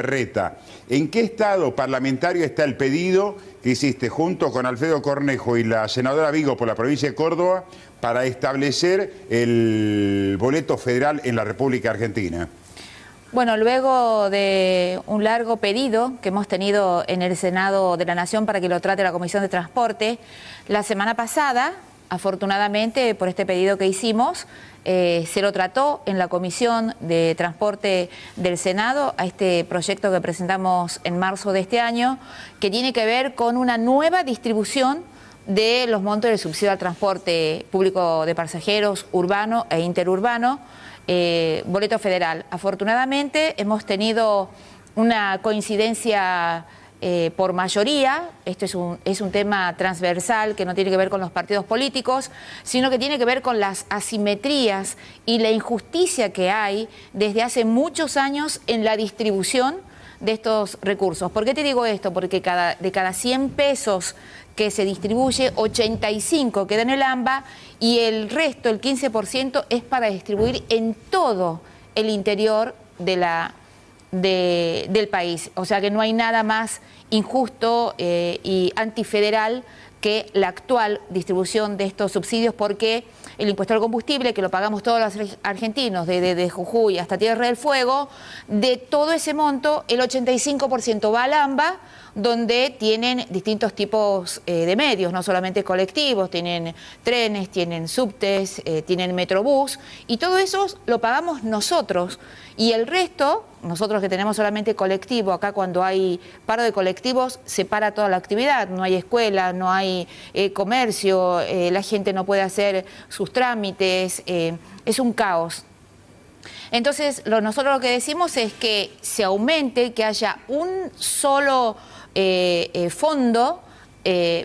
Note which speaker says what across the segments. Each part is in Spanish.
Speaker 1: Reta. ¿En qué estado parlamentario está el pedido que hiciste junto con Alfredo Cornejo y la senadora Vigo por la provincia de Córdoba para establecer el boleto federal en la República Argentina?
Speaker 2: Bueno, luego de un largo pedido que hemos tenido en el Senado de la Nación para que lo trate la Comisión de Transporte, la semana pasada, afortunadamente por este pedido que hicimos, se lo trató en la Comisión de Transporte del Senado a este proyecto que presentamos en marzo de este año, que tiene que ver con una nueva distribución de los montos del subsidio al transporte público de pasajeros urbano e interurbano, boleto federal. Afortunadamente hemos tenido una coincidencia por mayoría. Esto es un tema transversal que no tiene que ver con los partidos políticos, sino que tiene que ver con las asimetrías y la injusticia que hay desde hace muchos años en la distribución de estos recursos. ¿Por qué te digo esto? Porque de cada 100 pesos que se distribuye, 85 queda en el AMBA y el resto, el 15%, es para distribuir en todo el interior del país. O sea que no hay nada más injusto y antifederal que la actual distribución de estos subsidios, porque el impuesto al combustible, que lo pagamos todos los argentinos, desde Jujuy hasta Tierra del Fuego, de todo ese monto, el 85% va al AMBA, donde tienen distintos tipos de medios, no solamente colectivos, tienen trenes, tienen subtes, tienen metrobús, y todo eso lo pagamos nosotros. Y el resto, nosotros que tenemos solamente colectivo, acá cuando hay paro de colectivos se para toda la actividad, no hay escuela, no hay comercio, la gente no puede hacer sus trámites, es un caos. Entonces, nosotros lo que decimos es que se aumente, que haya un solo fondo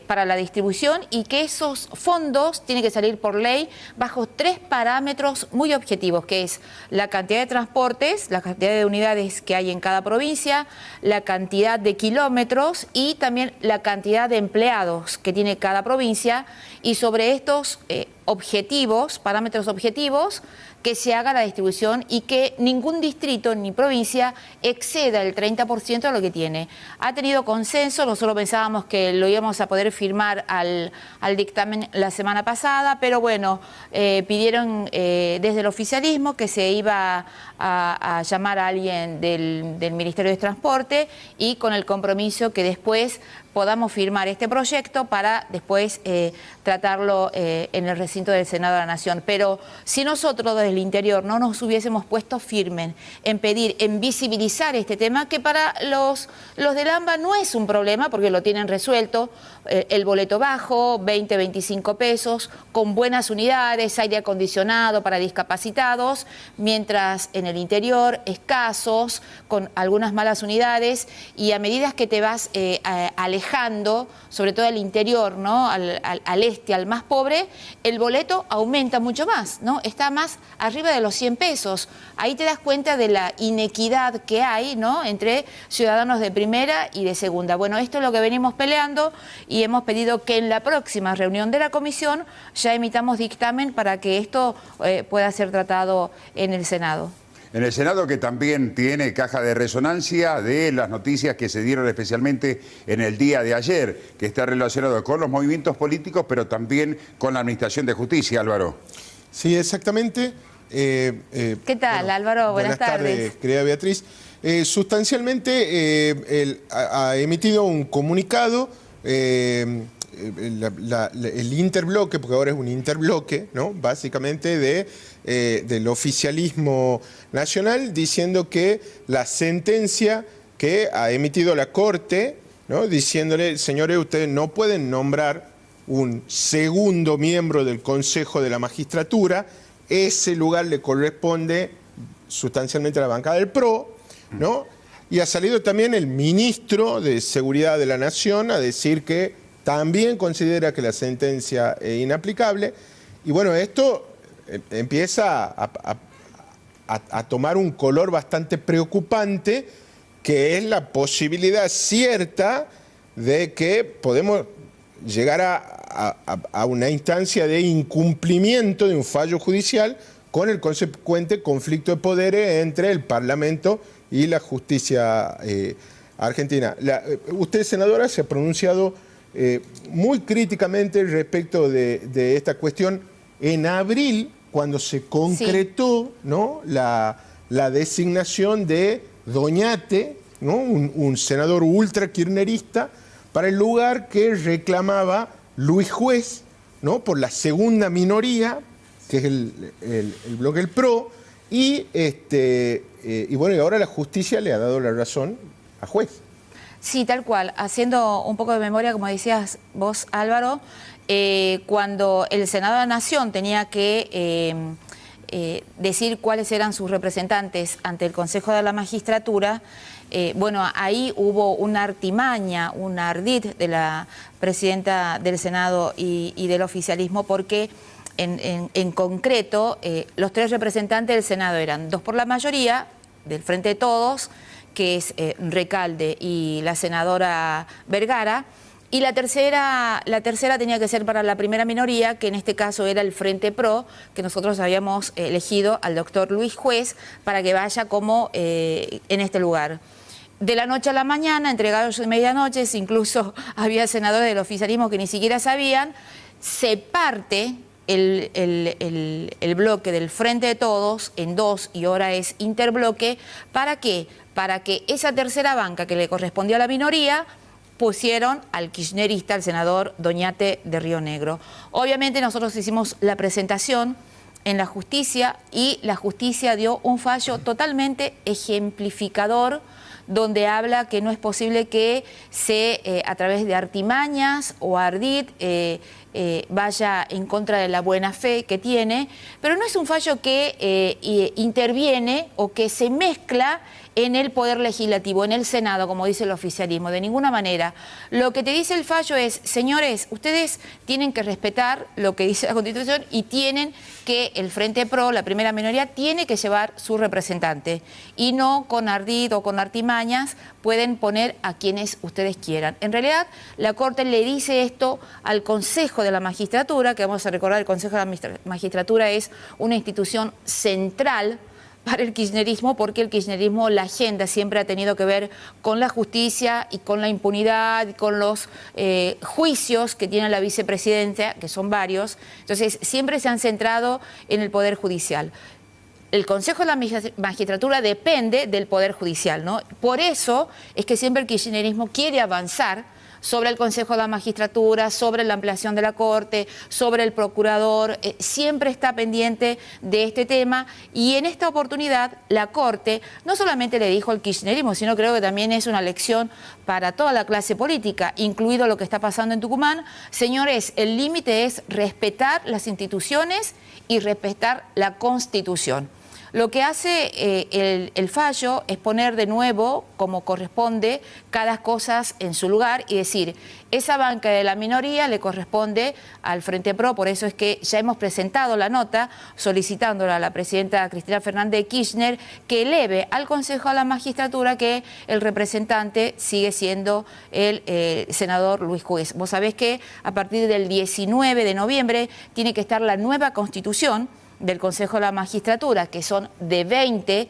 Speaker 2: para la distribución y que esos fondos tienen que salir por ley bajo 3 parámetros muy objetivos, que es la cantidad de transportes, la cantidad de unidades que hay en cada provincia, la cantidad de kilómetros y también la cantidad de empleados que tiene cada provincia, y sobre estos objetivos, parámetros objetivos, que se haga la distribución y que ningún distrito ni provincia exceda el 30% de lo que tiene. Ha tenido consenso, nosotros pensábamos que lo íbamos a poder firmar al dictamen la semana pasada, pero bueno, pidieron desde el oficialismo que se iba a llamar a alguien del Ministerio de Transporte, y con el compromiso que después podamos firmar este proyecto para después tratarlo en el recinto del Senado de la Nación. Pero si nosotros desde el interior no nos hubiésemos puesto firmes en pedir, en visibilizar este tema, que para los del AMBA no es un problema porque lo tienen resuelto, el boleto bajo, 20, 25 pesos, con buenas unidades, aire acondicionado para discapacitados, mientras en el interior escasos, con algunas malas unidades, y a medida que te vas alejando, sobre todo al interior, ¿no? al este, al más pobre, el boleto aumenta mucho más, ¿no? Está más arriba de los 100 pesos. Ahí te das cuenta de la inequidad que hay, ¿no? Entre ciudadanos de primera y de segunda. Bueno, esto es lo que venimos peleando y hemos pedido que en la próxima reunión de la comisión ya emitamos dictamen para que esto pueda ser tratado en el Senado.
Speaker 1: En el Senado, que también tiene caja de resonancia de las noticias que se dieron especialmente en el día de ayer, que está relacionado con los movimientos políticos, pero también con la Administración de Justicia, Álvaro.
Speaker 3: Sí, exactamente.
Speaker 2: ¿Qué tal, bueno, Álvaro? Buenas tardes.
Speaker 3: Querida Beatriz. Sustancialmente ha emitido un comunicado, el interbloque, porque ahora es un interbloque, ¿no? Básicamente del oficialismo nacional, diciendo que la sentencia que ha emitido la Corte, ¿no? Diciéndole, señores, ustedes no pueden nombrar un segundo miembro del Consejo de la Magistratura, ese lugar le corresponde sustancialmente a la bancada del PRO, ¿no? Y ha salido también el ministro de Seguridad de la Nación a decir que también considera que la sentencia es inaplicable. Y bueno, esto empieza a tomar un color bastante preocupante, que es la posibilidad cierta de que podemos llegar a una instancia de incumplimiento de un fallo judicial con el consecuente conflicto de poderes entre el Parlamento y la justicia argentina. Usted, senadora, se ha pronunciado muy críticamente respecto de esta cuestión en abril, cuando se concretó, ¿no?, la designación de Doñate, ¿no?, un senador ultra kirchnerista, para el lugar que reclamaba Luis Juez, ¿no?, por la segunda minoría, que es el bloque del PRO, y bueno, y ahora la justicia le ha dado la razón a Juez.
Speaker 2: Sí, tal cual. Haciendo un poco de memoria, como decías vos, Álvaro, cuando el Senado de la Nación tenía que decir cuáles eran sus representantes ante el Consejo de la Magistratura, bueno, ahí hubo una artimaña, un ardid de la presidenta del Senado y del oficialismo, porque en concreto los tres representantes del Senado eran dos por la mayoría, del Frente de Todos, que es Recalde y la senadora Vergara, y la tercera tenía que ser para la primera minoría, que en este caso era el Frente Pro, que nosotros habíamos elegido al doctor Luis Juez para que vaya como en este lugar. De la noche a la mañana, entre gallos y medianoches, incluso había senadores del oficialismo que ni siquiera sabían, se parte el bloque del Frente de Todos en dos, y ahora es interbloque. ¿Para qué? Para que esa tercera banca que le correspondió a la minoría pusieron al kirchnerista, al senador Doñate de Río Negro. Obviamente nosotros hicimos la presentación en la justicia y la justicia dio un fallo totalmente ejemplificador, donde habla que no es posible que a través de artimañas o ardid vaya en contra de la buena fe que tiene, pero no es un fallo que interviene o que se mezcla en el Poder Legislativo, en el Senado, como dice el oficialismo, de ninguna manera. Lo que te dice el fallo es, señores, ustedes tienen que respetar lo que dice la Constitución y tienen que el Frente Pro, la primera minoría, tiene que llevar su representante, y no con ardid o con artimañas pueden poner a quienes ustedes quieran. En realidad, la Corte le dice esto al Consejo de la Magistratura, que vamos a recordar, el Consejo de la Magistratura es una institución central para el kirchnerismo, porque el kirchnerismo, la agenda siempre ha tenido que ver con la justicia y con la impunidad y con los juicios que tiene la vicepresidenta, que son varios. Entonces, siempre se han centrado en el Poder Judicial. El Consejo de la Magistratura depende del Poder Judicial, ¿no? Por eso es que siempre el kirchnerismo quiere avanzar sobre el Consejo de la Magistratura, sobre la ampliación de la Corte, sobre el Procurador, siempre está pendiente de este tema, y en esta oportunidad la Corte no solamente le dijo al kirchnerismo, sino creo que también es una lección para toda la clase política, incluido lo que está pasando en Tucumán. Señores, el límite es respetar las instituciones y respetar la Constitución. Lo que hace el fallo es poner de nuevo, como corresponde, cada cosa en su lugar y decir, esa banca de la minoría le corresponde al Frente Pro. Por eso es que ya hemos presentado la nota solicitándola a la presidenta Cristina Fernández de Kirchner que eleve al Consejo de la Magistratura que el representante sigue siendo el senador Luis Juez. Vos sabés que a partir del 19 de noviembre tiene que estar la nueva Constitución del Consejo de la Magistratura, que son de 20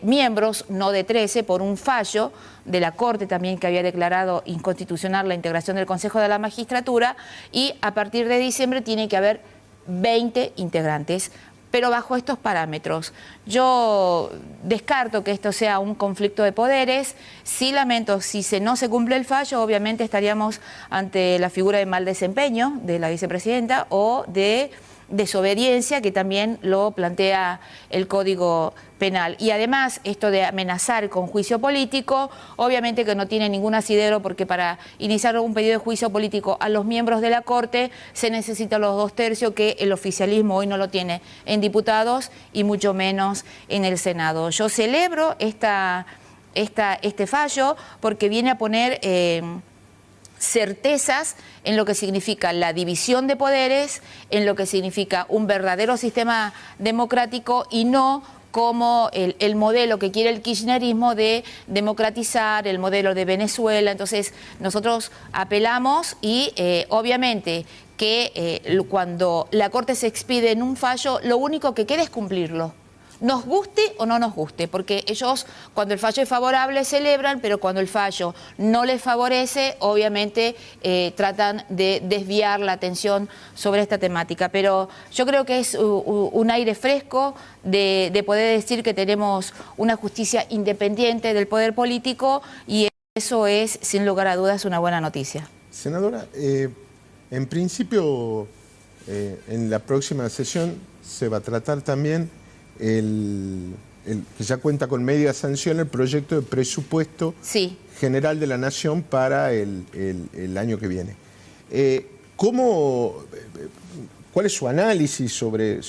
Speaker 2: miembros, no de 13, por un fallo de la Corte también que había declarado inconstitucional la integración del Consejo de la Magistratura, y a partir de diciembre tiene que haber 20 integrantes, pero bajo estos parámetros. Yo descarto que esto sea un conflicto de poderes. Sí lamento, si no se cumple el fallo, obviamente estaríamos ante la figura de mal desempeño de la vicepresidenta o de desobediencia, que también lo plantea el Código Penal. Y además, esto de amenazar con juicio político, obviamente que no tiene ningún asidero, porque para iniciar un pedido de juicio político a los miembros de la Corte se necesitan los 2/3, que el oficialismo hoy no lo tiene en diputados y mucho menos en el Senado. Yo celebro este fallo porque viene a poner certezas en lo que significa la división de poderes, en lo que significa un verdadero sistema democrático, y no como el modelo que quiere el kirchnerismo de democratizar, el modelo de Venezuela. Entonces nosotros apelamos y obviamente que cuando la Corte se expide en un fallo, lo único que queda es cumplirlo. nos guste o no nos guste, porque ellos cuando el fallo es favorable celebran, pero cuando el fallo no les favorece, obviamente tratan de desviar la atención sobre esta temática. Pero yo creo que es un aire fresco de poder decir que tenemos una justicia independiente del poder político y eso es, sin lugar a dudas, una buena noticia.
Speaker 3: Senadora, en principio, en la próxima sesión se va a tratar también que ya cuenta con media sanción el proyecto de presupuesto general de la Nación para el año que viene. ¿Cuál es su análisis sobre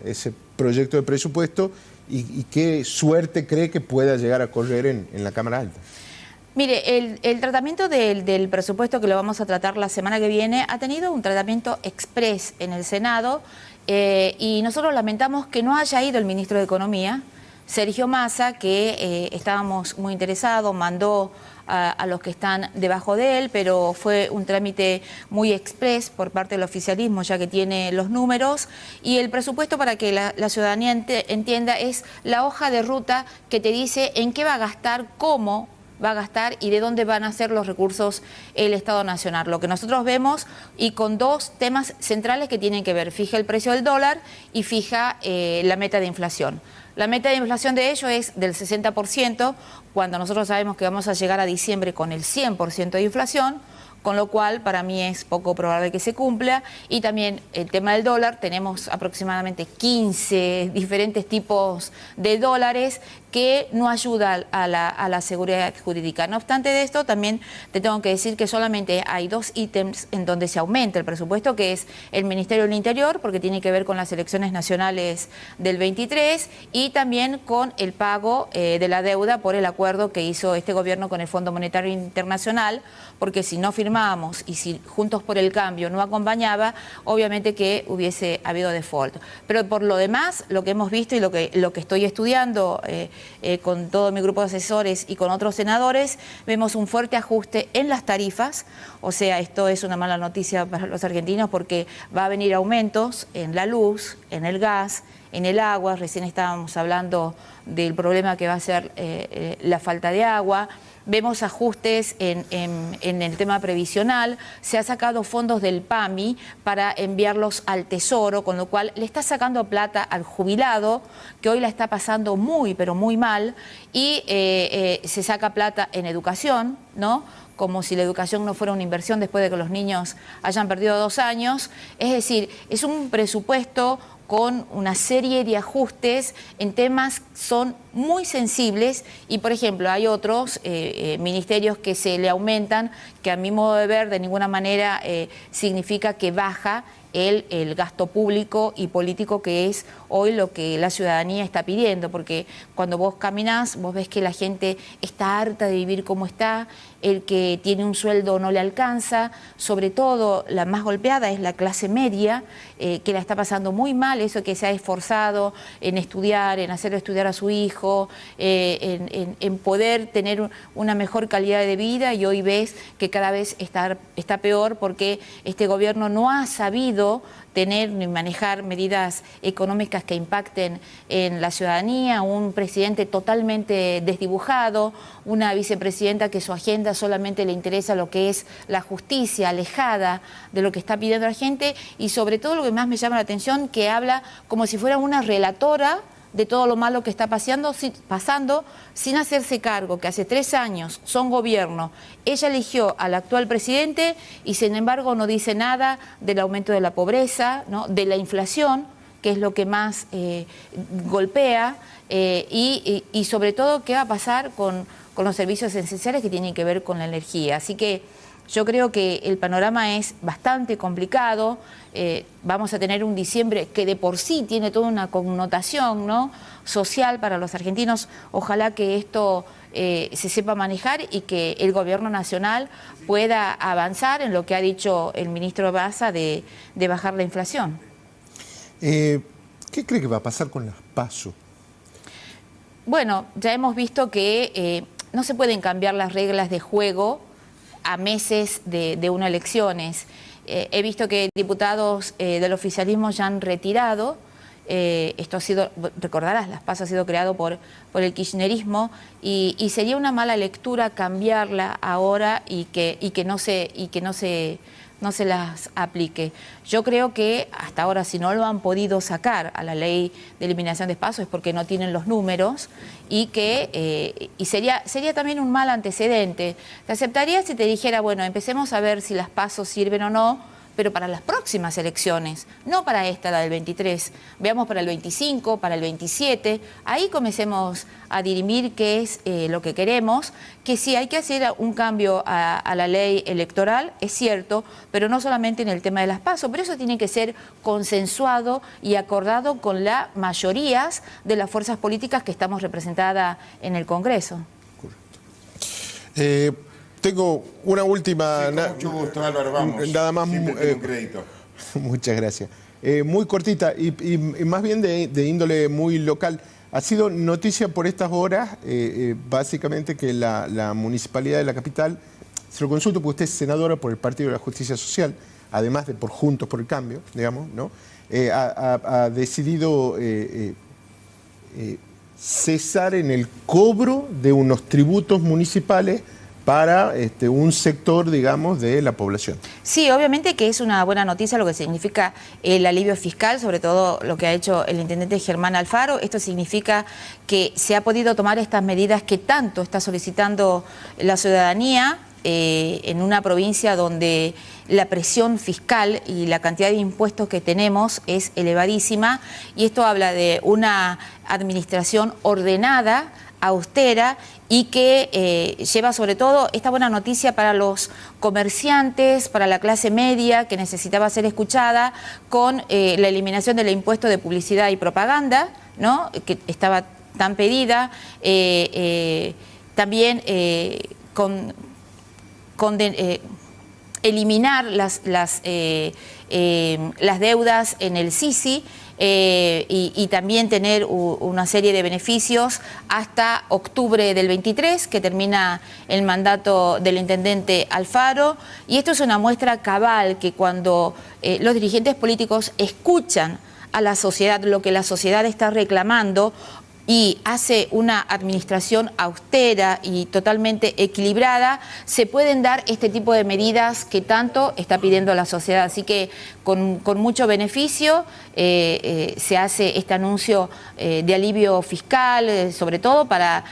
Speaker 3: ese proyecto de presupuesto y qué suerte cree que pueda llegar a correr en la Cámara Alta?
Speaker 2: Mire, el tratamiento del presupuesto que lo vamos a tratar la semana que viene ha tenido un tratamiento exprés en el Senado y nosotros lamentamos que no haya ido el ministro de Economía, Sergio Massa, que estábamos muy interesados, mandó a los que están debajo de él, pero fue un trámite muy exprés por parte del oficialismo, ya que tiene los números, y el presupuesto, para que la ciudadanía entienda, es la hoja de ruta que te dice en qué va a gastar, cómo va a gastar y de dónde van a ser los recursos el Estado Nacional. Lo que nosotros vemos, y con dos temas centrales que tienen que ver: fija el precio del dólar y fija la meta de inflación. La meta de inflación de ello es del 60%, cuando nosotros sabemos que vamos a llegar a diciembre con el 100% de inflación, con lo cual para mí es poco probable que se cumpla. Y también el tema del dólar, tenemos aproximadamente 15 diferentes tipos de dólares que no ayuda a la seguridad jurídica. No obstante de esto, también te tengo que decir que solamente hay dos ítems en donde se aumenta el presupuesto, que es el Ministerio del Interior, porque tiene que ver con las elecciones nacionales del 23, y también con el pago de la deuda por el acuerdo que hizo este gobierno con el Fondo Monetario Internacional, porque si no firmábamos y si Juntos por el Cambio no acompañaba, obviamente que hubiese habido default. Pero por lo demás, lo que hemos visto y lo que estoy estudiando con todo mi grupo de asesores y con otros senadores, vemos un fuerte ajuste en las tarifas. O sea, esto es una mala noticia para los argentinos, porque va a venir aumentos en la luz, en el gas, en el agua. Recién estábamos hablando del problema que va a ser la falta de agua. Vemos ajustes en el tema previsional. Se ha sacado fondos del PAMI para enviarlos al Tesoro, con lo cual le está sacando plata al jubilado, que hoy la está pasando muy, pero muy mal, y se saca plata en educación, ¿no? Como si la educación no fuera una inversión después de que los niños hayan perdido 2 años. Es decir, es un presupuesto con una serie de ajustes en temas que son muy sensibles, y por ejemplo hay otros ministerios que se le aumentan, que a mi modo de ver de ninguna manera significa que baja el gasto público y político, que es hoy lo que la ciudadanía está pidiendo, porque cuando vos caminás, vos ves que la gente está harta de vivir como está, el que tiene un sueldo no le alcanza, sobre todo la más golpeada es la clase media, que la está pasando muy mal, eso que se ha esforzado en estudiar, en hacer estudiar a su hijo, en poder tener una mejor calidad de vida, y hoy ves que cada vez está peor, porque este gobierno no ha sabido tener ni manejar medidas económicas que impacten en la ciudadanía, un presidente totalmente desdibujado, una vicepresidenta que su agenda solamente le interesa lo que es la justicia, alejada de lo que está pidiendo la gente, y sobre todo lo que más me llama la atención, que habla como si fuera una relatora de todo lo malo que está pasando, sin hacerse cargo que hace 3 años son gobierno. Ella eligió al actual presidente y sin embargo no dice nada del aumento de la pobreza, ¿no?, de la inflación, que es lo que más golpea, y sobre todo qué va a pasar con los servicios esenciales que tienen que ver con la energía. Así que yo creo que el panorama es bastante complicado. Vamos a tener un diciembre que de por sí tiene toda una connotación, ¿no?, social para los argentinos. Ojalá que esto se sepa manejar y que el gobierno nacional pueda avanzar en lo que ha dicho el ministro Massa de bajar la inflación.
Speaker 3: ¿Qué cree que va a pasar con las PASO?
Speaker 2: Bueno, ya hemos visto que no se pueden cambiar las reglas de juego a meses de unas elecciones. He visto que diputados del oficialismo ya han retirado esto ha sido, recordarás, las PASO ha sido creado por el kirchnerismo y sería una mala lectura cambiarla ahora y que no se las aplique. Yo creo que hasta ahora, si no lo han podido sacar a la ley de eliminación de PASO es porque no tienen los números y que sería también un mal antecedente. Te aceptaría si te dijera, bueno, empecemos a ver si las PASO sirven o no, pero para las próximas elecciones, no para esta, la del 23. Veamos para el 25, para el 27, ahí comencemos a dirimir qué es lo que queremos, que sí hay que hacer un cambio a la ley electoral, es cierto, pero no solamente en el tema de las PASO, pero eso tiene que ser consensuado y acordado con las mayorías de las fuerzas políticas que estamos representadas en el Congreso.
Speaker 3: Tengo una última...
Speaker 1: Sí, con mucho gusto, Álvaro, vamos.
Speaker 3: Nada más...
Speaker 1: Siempre tengo un crédito.
Speaker 3: Muchas gracias. Muy cortita y más bien de índole muy local. Ha sido noticia por estas horas, básicamente, que la Municipalidad de la Capital, se lo consulto porque usted es senadora por el Partido de la Justicia Social, además de por Juntos por el Cambio, digamos, ¿no? Ha decidido cesar en el cobro de unos tributos municipales para un sector, digamos, de la población.
Speaker 2: Sí, obviamente que es una buena noticia lo que significa el alivio fiscal, sobre todo lo que ha hecho el intendente Germán Alfaro. Esto significa que se ha podido tomar estas medidas que tanto está solicitando la ciudadanía en una provincia donde la presión fiscal y la cantidad de impuestos que tenemos es elevadísima, y esto habla de una administración ordenada, austera, y que lleva sobre todo esta buena noticia para los comerciantes, para la clase media que necesitaba ser escuchada, con la eliminación del impuesto de publicidad y propaganda, ¿no?, que estaba tan pedida, también eliminar las deudas en el SISI, y también tener una serie de beneficios hasta octubre del 23, que termina el mandato del intendente Alfaro. Y esto es una muestra cabal que cuando los dirigentes políticos escuchan a la sociedad, lo que la sociedad está reclamando, y hace una administración austera y totalmente equilibrada, se pueden dar este tipo de medidas que tanto está pidiendo la sociedad. Así que con mucho beneficio se hace este anuncio de alivio fiscal, sobre todo para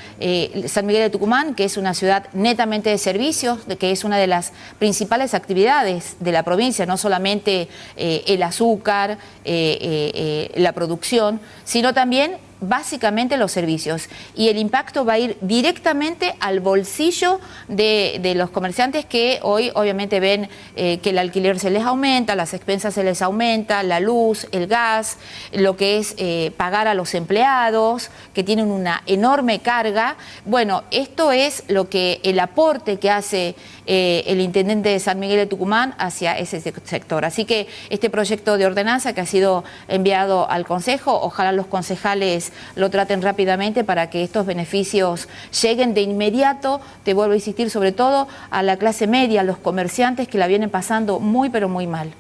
Speaker 2: San Miguel de Tucumán, que es una ciudad netamente de servicios, que es una de las principales actividades de la provincia, no solamente el azúcar, la producción, sino también básicamente los servicios, y el impacto va a ir directamente al bolsillo de los comerciantes, que hoy obviamente ven que el alquiler se les aumenta, las expensas se les aumenta, la luz, el gas, lo que es pagar a los empleados, que tienen una enorme carga. Bueno, esto es lo que el aporte que hace el intendente de San Miguel de Tucumán hacia ese sector. Así que este proyecto de ordenanza que ha sido enviado al Consejo, ojalá los concejales lo traten rápidamente para que estos beneficios lleguen de inmediato. Te vuelvo a insistir, sobre todo a la clase media, a los comerciantes que la vienen pasando muy pero muy mal.